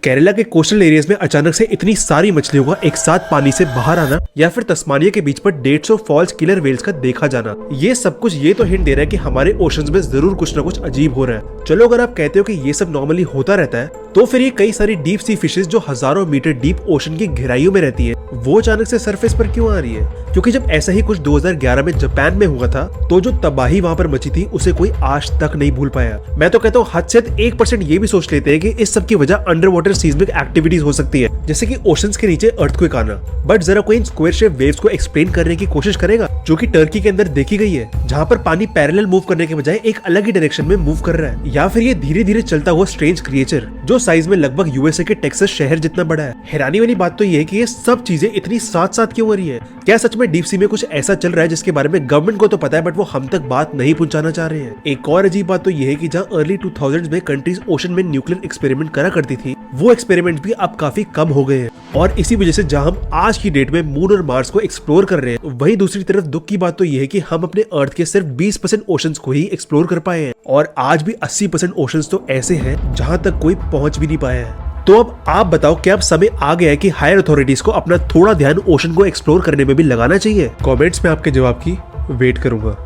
केरला के coastal areas में अचानक से इतनी सारी मछलियों का एक साथ पानी से बाहर आना, या फिर तस्मानिया के बीच पर 150 फॉल्स किलर वेल्स का देखा जाना, ये सब कुछ ये तो हिंट दे रहा है कि हमारे ओशंस में जरूर कुछ न कुछ अजीब हो रहा है। चलो अगर आप कहते हो कि ये सब नॉर्मली होता रहता है, तो फिर ये कई सारी डीप सी फिशेस जो हजारों मीटर डीप ओशन की गहराइयों में रहती है, वो अचानक से सरफेस पर क्यों आ रही है? क्योंकि जब ऐसा ही कुछ 2011 में जापान में हुआ था, तो जो तबाही वहां पर मची थी उसे कोई आज तक नहीं भूल पाया। मैं तो कहता हूँ हद से 1% ये भी सोच लेते हैं कि इस सब की वजह अंडर वाटर सीस्मिक एक्टिविटीज हो सकती है, जैसे कि ओशंस के नीचे अर्थक्वेक आना। बट जरा कोई इन स्क्वायर शेप वेव्स को एक्सप्लेन करने की कोशिश करेगा, जो कि टर्की के अंदर देखी गई है, जहाँ पर पानी पैरेलल मूव करने के बजाय एक अलग ही डायरेक्शन में मूव कर रहा है। या फिर ये धीरे धीरे चलता हुआ स्ट्रेंज क्रिएचर जो साइज में लगभग यूएसए के टेक्सास शहर जितना बड़ा है। हैरानी वाली बात तो ये है कि ये सब चीजें इतनी साथ साथ क्यों हो रही है? क्या सच में डीप सी में कुछ ऐसा चल रहा है जिसके बारे में गवर्नमेंट को तो पता है, बट वो हम तक बात नहीं पहुंचाना चाह रहे हैं? एक और अजीब बात तो ये है कि जहाँ अर्ली 2000s में कंट्रीज ओशन में न्यूक्लियर एक्सपेरिमेंट करा करती थी, वो एक्सपेरिमेंट भी अब काफी कम हो गए हैं। और इसी वजह से जहाँ हम आज की डेट में मून और मार्स को एक्सप्लोर कर रहे हैं, वहीं दूसरी तरफ दुख की बात तो ये है कि हम अपने अर्थ के सिर्फ 20% ओशंस को ही एक्सप्लोर कर पाए हैं, और आज भी 80% ओशंस तो ऐसे हैं जहाँ तक कोई पहुंच भी नहीं पाया है। तो अब आप बताओ, क्या अब समय आ गया है कि हायर अथॉरिटीज को अपना थोड़ा ध्यान ओशन को एक्सप्लोर करने में भी लगाना चाहिए? कमेंट्स में आपके जवाब की वेट करूंगा।